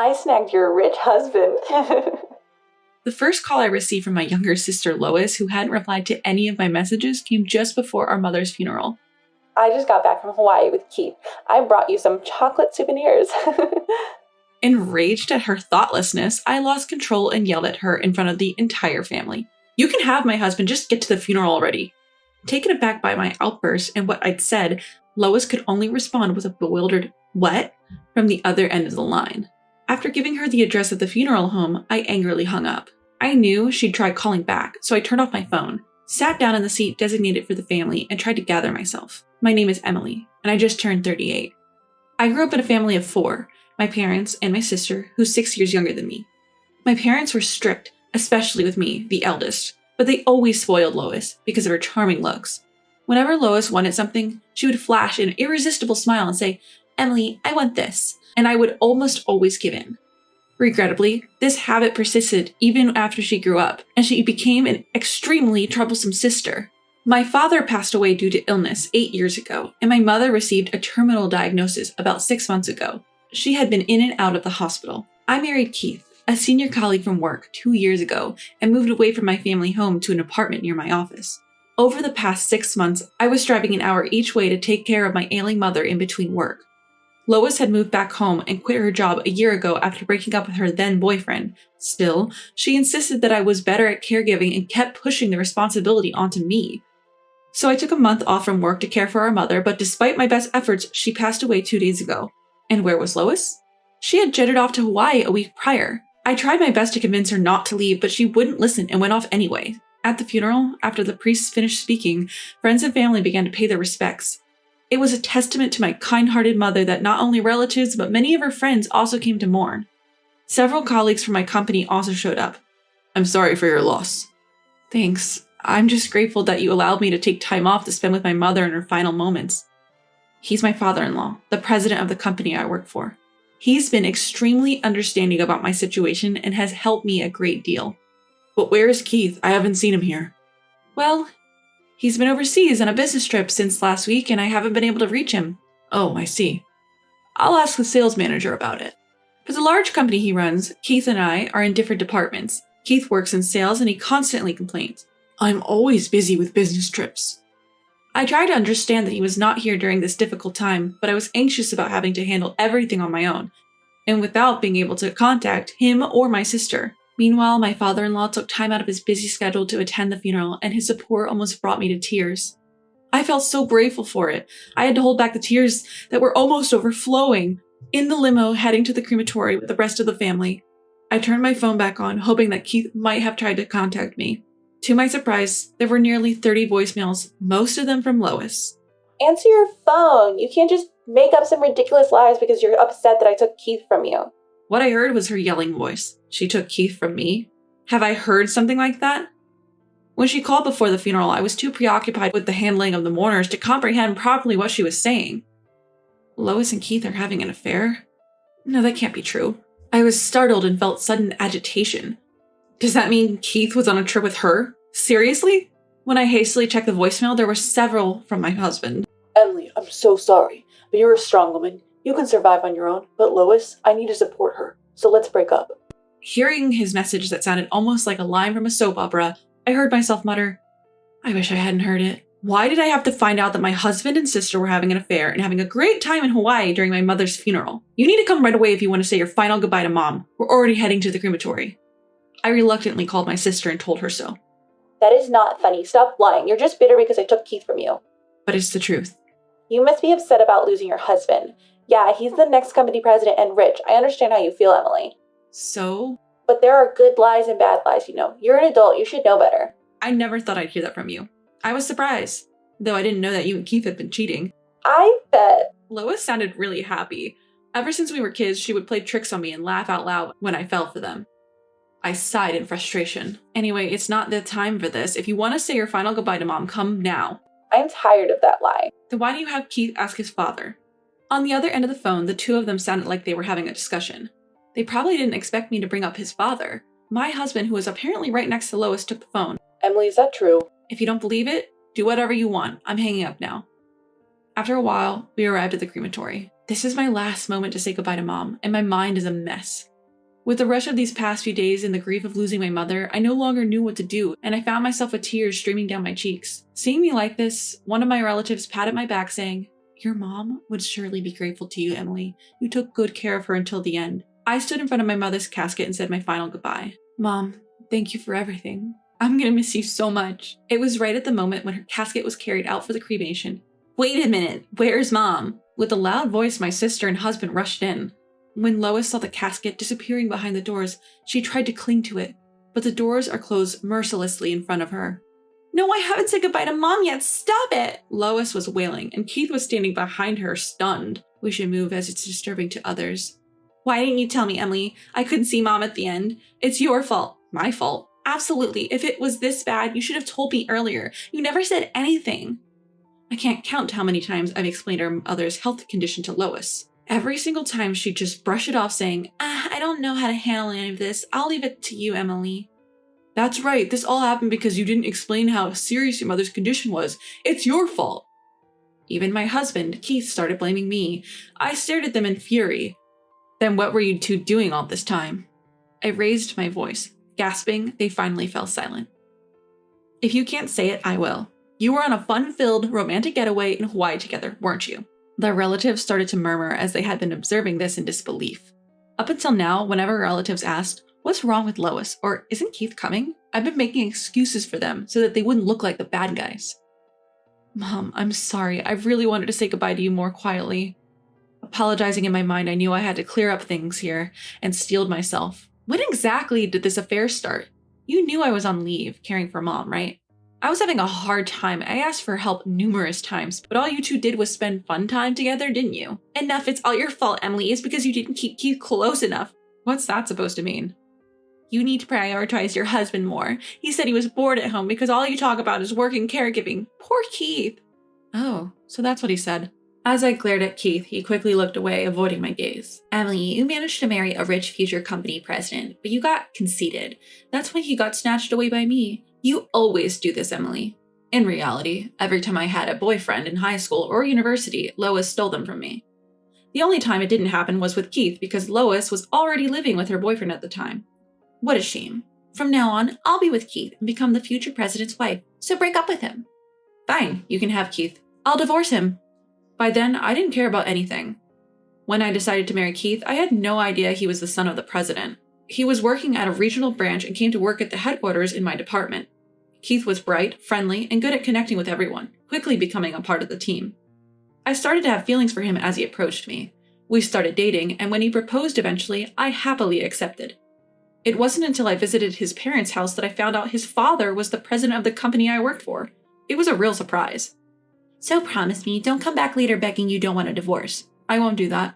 I snagged your rich husband. The first call I received from my younger sister Lois, who hadn't replied to any of my messages, came just before our mother's funeral. I just got back from Hawaii with Keith. I brought you some chocolate souvenirs. Enraged at her thoughtlessness, I lost control and yelled at her in front of the entire family. You can have my husband, just get to the funeral already. Taken aback by my outburst and what I'd said, Lois could only respond with a bewildered, "What?" from the other end of the line. After giving her the address of the funeral home, I angrily hung up. I knew she'd try calling back, so I turned off my phone, sat down in the seat designated for the family, and tried to gather myself. My name is Emily, and I just turned 38. I grew up in a family of 4, my parents and my sister, who's 6 years younger than me. My parents were strict, especially with me, the eldest, but they always spoiled Lois because of her charming looks. Whenever Lois wanted something, she would flash an irresistible smile and say, "Emily, I want this," and I would almost always give in. Regrettably, this habit persisted even after she grew up, and she became an extremely troublesome sister. My father passed away due to illness 8 years ago, and my mother received a terminal diagnosis about 6 months ago. She had been in and out of the hospital. I married Keith, a senior colleague from work, 2 years ago, and moved away from my family home to an apartment near my office. Over the past 6 months, I was driving an hour each way to take care of my ailing mother in between work. Lois had moved back home and quit her job a year ago after breaking up with her then-boyfriend. Still, she insisted that I was better at caregiving and kept pushing the responsibility onto me. So I took a month off from work to care for our mother, but despite my best efforts, she passed away 2 days ago. And where was Lois? She had jetted off to Hawaii a week prior. I tried my best to convince her not to leave, but she wouldn't listen and went off anyway. At the funeral, after the priests finished speaking, friends and family began to pay their respects. It was a testament to my kind-hearted mother that not only relatives, but many of her friends also came to mourn. Several colleagues from my company also showed up. "I'm sorry for your loss." "Thanks. I'm just grateful that you allowed me to take time off to spend with my mother in her final moments." He's my father-in-law, the president of the company I work for. He's been extremely understanding about my situation and has helped me a great deal. "But where is Keith? I haven't seen him here." "Well, he's been overseas on a business trip since last week and I haven't been able to reach him." "Oh, I see. I'll ask the sales manager about it." For the large company he runs, Keith and I are in different departments. Keith works in sales and he constantly complains, "I'm always busy with business trips." I tried to understand that he was not here during this difficult time, but I was anxious about having to handle everything on my own, and without being able to contact him or my sister. Meanwhile, my father-in-law took time out of his busy schedule to attend the funeral, and his support almost brought me to tears. I felt so grateful for it. I had to hold back the tears that were almost overflowing. In the limo heading to the crematory with the rest of the family, I turned my phone back on, hoping that Keith might have tried to contact me. To my surprise, there were nearly 30 voicemails, most of them from Lois. Answer your phone. You can't just make up some ridiculous lies because you're upset that I took Keith from you. What I heard was her yelling voice. She took Keith from me? Have I heard something like that? When she called before the funeral, I was too preoccupied with the handling of the mourners to comprehend properly what she was saying. Lois and Keith are having an affair? No, that can't be true. I was startled and felt sudden agitation. Does that mean Keith was on a trip with her? Seriously? When I hastily checked the voicemail, there were several from my husband. "Emily, I'm so sorry, but you're a strong woman. You can survive on your own, but Lois, I need to support her, so let's break up." Hearing his message that sounded almost like a line from a soap opera, I heard myself mutter, "I wish I hadn't heard it. Why did I have to find out that my husband and sister were having an affair and having a great time in Hawaii during my mother's funeral? You need to come right away if you want to say your final goodbye to Mom. We're already heading to the crematory." I reluctantly called my sister and told her so. "That is not funny. Stop lying. You're just bitter because I took Keith from you." But it's the truth. "You must be upset about losing your husband. Yeah, he's the next company president and rich. I understand how you feel, Emily. So? But there are good lies and bad lies, you know. You're an adult. You should know better." I never thought I'd hear that from you. I was surprised, though I didn't know that you and Keith had been cheating. "I bet." Lois sounded really happy. Ever since we were kids, she would play tricks on me and laugh out loud when I fell for them. I sighed in frustration. Anyway, it's not the time for this. If you want to say your final goodbye to Mom, come now. "I'm tired of that lie." Then why do you have Keith ask his father? On the other end of the phone, the two of them sounded like they were having a discussion. They probably didn't expect me to bring up his father. My husband, who was apparently right next to Lois, took the phone. "Emily, is that true?" "If you don't believe it, do whatever you want. I'm hanging up now." After a while, we arrived at the crematory. This is my last moment to say goodbye to Mom, and my mind is a mess. With the rush of these past few days and the grief of losing my mother, I no longer knew what to do, and I found myself with tears streaming down my cheeks. Seeing me like this, one of my relatives patted my back saying, "Your mom would surely be grateful to you, Emily. You took good care of her until the end." I stood in front of my mother's casket and said my final goodbye. "Mom, thank you for everything. I'm gonna miss you so much." It was right at the moment when her casket was carried out for the cremation. "Wait a minute, where's Mom?" With a loud voice, my sister and husband rushed in. When Lois saw the casket disappearing behind the doors, she tried to cling to it, but the doors are closed mercilessly in front of her. "No, I haven't said goodbye to Mom yet, stop it!" Lois was wailing, and Keith was standing behind her, stunned. "We should move as it's disturbing to others." "Why didn't you tell me, Emily? I couldn't see Mom at the end. It's your fault." "My fault?" "Absolutely. If it was this bad, you should have told me earlier. You never said anything." I can't count how many times I've explained our mother's health condition to Lois. Every single time she'd just brush it off saying, "I don't know how to handle any of this. I'll leave it to you, Emily." "That's right. This all happened because you didn't explain how serious your mother's condition was. It's your fault." Even my husband, Keith, started blaming me. I stared at them in fury. "Then what were you two doing all this time?" I raised my voice. Gasping, they finally fell silent. "If you can't say it, I will. You were on a fun-filled, romantic getaway in Hawaii together, weren't you?" The relatives started to murmur as they had been observing this in disbelief. Up until now, whenever relatives asked, "What's wrong with Lois?" or "Isn't Keith coming?" I've been making excuses for them so that they wouldn't look like the bad guys. "Mom, I'm sorry. I really wanted to say goodbye to you more quietly." Apologizing in my mind, I knew I had to clear up things here and steeled myself. "When exactly did this affair start? You knew I was on leave, caring for Mom, right? I was having a hard time. I asked for help numerous times, but all you two did was spend fun time together, didn't you?" "Enough, it's all your fault, Emily. It's because you didn't keep Keith close enough." What's that supposed to mean? "You need to prioritize your husband more. He said he was bored at home because all you talk about is work and caregiving. Poor Keith." Oh, so that's what he said. As I glared at Keith, he quickly looked away, avoiding my gaze. "Emily, you managed to marry a rich future company president, but you got conceited. That's why he got snatched away by me. You always do this, Emily." In reality, every time I had a boyfriend in high school or university, Lois stole them from me. The only time it didn't happen was with Keith because Lois was already living with her boyfriend at the time. What a shame. From now on, I'll be with Keith and become the future president's wife, so break up with him. Fine, you can have Keith. I'll divorce him. By then, I didn't care about anything. When I decided to marry Keith, I had no idea he was the son of the president. He was working at a regional branch and came to work at the headquarters in my department. Keith was bright, friendly, and good at connecting with everyone, quickly becoming a part of the team. I started to have feelings for him as he approached me. We started dating, and when he proposed eventually, I happily accepted. It wasn't until I visited his parents' house that I found out his father was the president of the company I worked for. It was a real surprise. "So promise me, don't come back later begging you don't want a divorce." "I won't do that."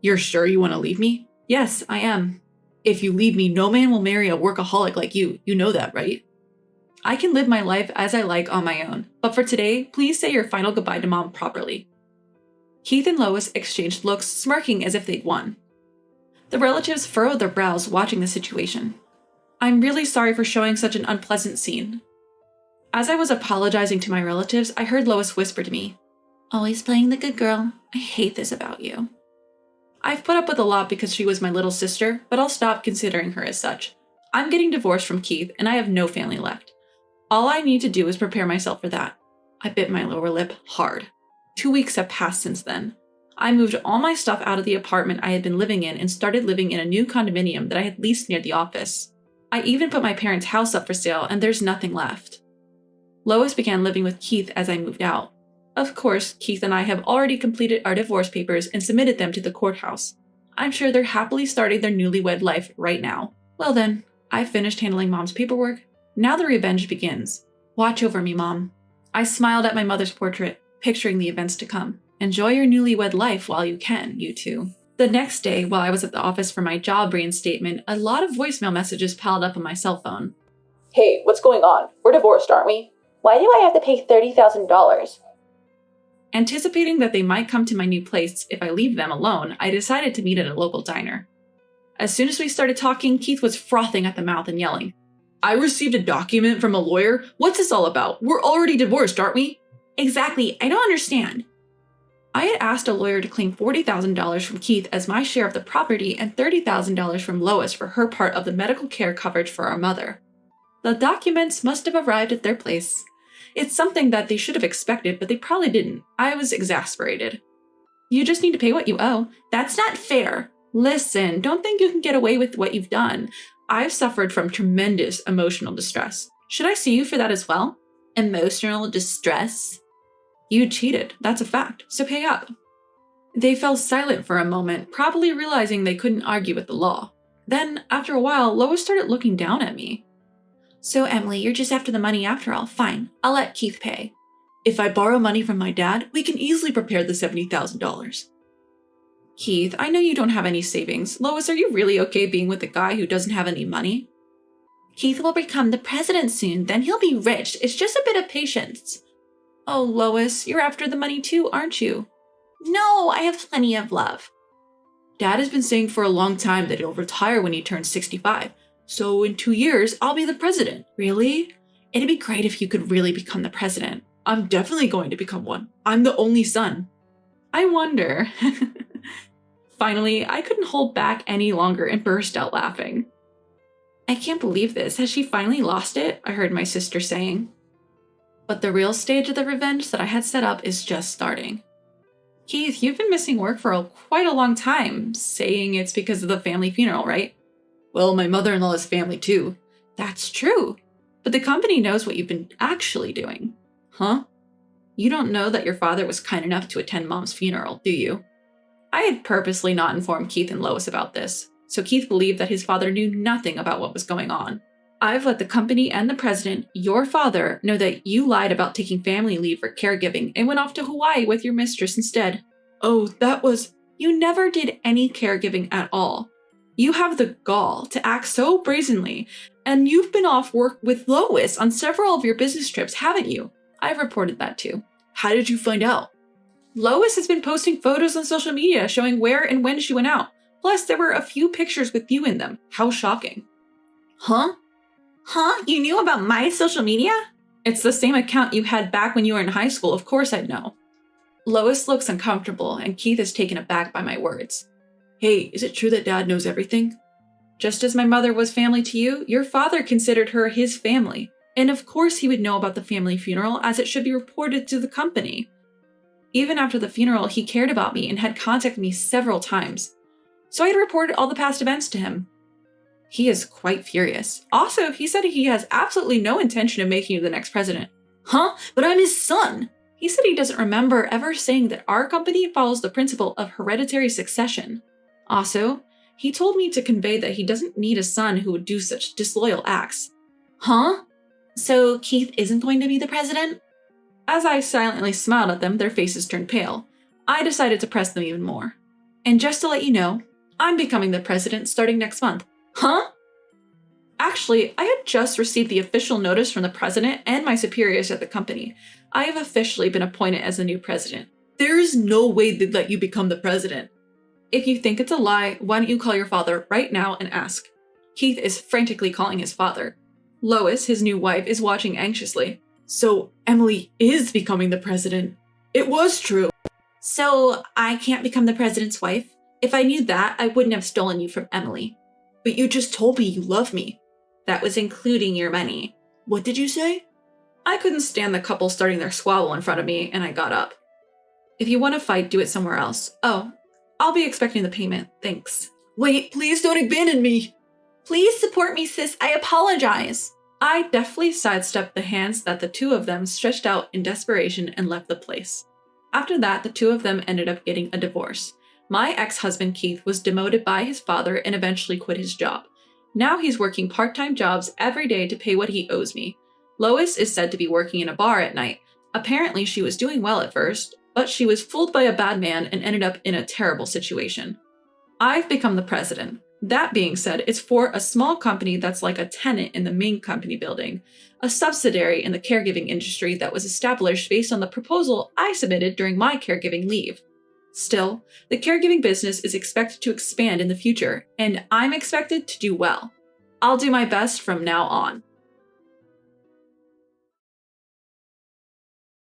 "You're sure you want to leave me?" "Yes, I am." "If you leave me, no man will marry a workaholic like you. You know that, right?" "I can live my life as I like on my own, but for today, please say your final goodbye to Mom properly." Keith and Lois exchanged looks, smirking as if they'd won. The relatives furrowed their brows watching the situation. "I'm really sorry for showing such an unpleasant scene." As I was apologizing to my relatives, I heard Lois whisper to me, "Always playing the good girl. I hate this about you." I've put up with a lot because she was my little sister, but I'll stop considering her as such. I'm getting divorced from Keith, and I have no family left. All I need to do is prepare myself for that. I bit my lower lip hard. 2 weeks have passed since then. I moved all my stuff out of the apartment I had been living in and started living in a new condominium that I had leased near the office. I even put my parents' house up for sale, and there's nothing left. Lois began living with Keith as I moved out. Of course, Keith and I have already completed our divorce papers and submitted them to the courthouse. I'm sure they're happily starting their newlywed life right now. Well then, I've finished handling Mom's paperwork. Now the revenge begins. Watch over me, Mom. I smiled at my mother's portrait, picturing the events to come. Enjoy your newlywed life while you can, you two. The next day, while I was at the office for my job reinstatement, a lot of voicemail messages piled up on my cell phone. "Hey, what's going on? We're divorced, aren't we? Why do I have to pay $30,000? Anticipating that they might come to my new place if I leave them alone, I decided to meet at a local diner. As soon as we started talking, Keith was frothing at the mouth and yelling, "I received a document from a lawyer? What's this all about? We're already divorced, aren't we?" "Exactly, I don't understand." I had asked a lawyer to claim $40,000 from Keith as my share of the property and $30,000 from Lois for her part of the medical care coverage for our mother. The documents must have arrived at their place. It's something that they should have expected, but they probably didn't. I was exasperated. You just need to pay what you owe. That's not fair. Listen, don't think you can get away with what you've done. I've suffered from tremendous emotional distress. Should I sue you for that as well? Emotional distress? You cheated. That's a fact. So pay up. They fell silent for a moment, probably realizing they couldn't argue with the law. Then, after a while, Lois started looking down at me. So, Emily, you're just after the money after all. Fine. I'll let Keith pay. If I borrow money from my dad, we can easily prepare the $70,000. Keith, I know you don't have any savings. Lois, are you really okay being with a guy who doesn't have any money? Keith will become the president soon, then he'll be rich. It's just a bit of patience. Oh, Lois, you're after the money too, aren't you? No, I have plenty of love. Dad has been saying for a long time that he'll retire when he turns 65. So in 2 years, I'll be the president. Really? It'd be great if you could really become the president. I'm definitely going to become one. I'm the only son. I wonder. Finally, I couldn't hold back any longer and burst out laughing. I can't believe this. Has she finally lost it? I heard my sister saying. But the real stage of the revenge that I had set up is just starting. Keith, you've been missing work for quite a long time, saying it's because of the family funeral, right? Well, my mother-in-law is family too. That's true. But the company knows what you've been actually doing. Huh? You don't know that your father was kind enough to attend Mom's funeral, do you? I had purposely not informed Keith and Lois about this, so Keith believed that his father knew nothing about what was going on. I've let the company and the president, your father, know that you lied about taking family leave for caregiving and went off to Hawaii with your mistress instead. Oh, that was... You never did any caregiving at all. You have the gall to act so brazenly, and you've been off work with Lois on several of your business trips, haven't you? I've reported that too. How did you find out? Lois has been posting photos on social media showing where and when she went out. Plus, there were a few pictures with you in them. How shocking. Huh? Huh? You knew about my social media? It's the same account you had back when you were in high school. Of course I'd know. Lois looks uncomfortable, and Keith is taken aback by my words. Hey, is it true that Dad knows everything? Just as my mother was family to you, your father considered her his family. And of course he would know about the family funeral, as it should be reported to the company. Even after the funeral, he cared about me and had contacted me several times. So I had reported all the past events to him. He is quite furious. Also, he said he has absolutely no intention of making you the next president. Huh? But I'm his son! He said he doesn't remember ever saying that our company follows the principle of hereditary succession. Also, he told me to convey that he doesn't need a son who would do such disloyal acts. Huh? So Keith isn't going to be the president? As I silently smiled at them, their faces turned pale. I decided to press them even more. And just to let you know, I'm becoming the president starting next month. Huh? Actually, I had just received the official notice from the president and my superiors at the company. I have officially been appointed as the new president. There is no way they'd let you become the president. If you think it's a lie, why don't you call your father right now and ask? Keith is frantically calling his father. Lois, his new wife, is watching anxiously. So Emily is becoming the president. It was true. So I can't become the president's wife? If I knew that, I wouldn't have stolen you from Emily. But you just told me you love me. That was including your money. What did you say? I couldn't stand the couple starting their squabble in front of me, and I got up. If you want to fight, do it somewhere else. Oh, I'll be expecting the payment. Thanks. Wait, please don't abandon me. Please support me, sis. I apologize. I deftly sidestepped the hands that the two of them stretched out in desperation and left the place. After that, the two of them ended up getting a divorce. My ex-husband Keith was demoted by his father and eventually quit his job. Now he's working part-time jobs every day to pay what he owes me. Lois is said to be working in a bar at night. Apparently she was doing well at first, but she was fooled by a bad man and ended up in a terrible situation. I've become the president. That being said, it's for a small company that's like a tenant in the main company building, a subsidiary in the caregiving industry that was established based on the proposal I submitted during my caregiving leave. Still, the caregiving business is expected to expand in the future, and I'm expected to do well. I'll do my best from now on.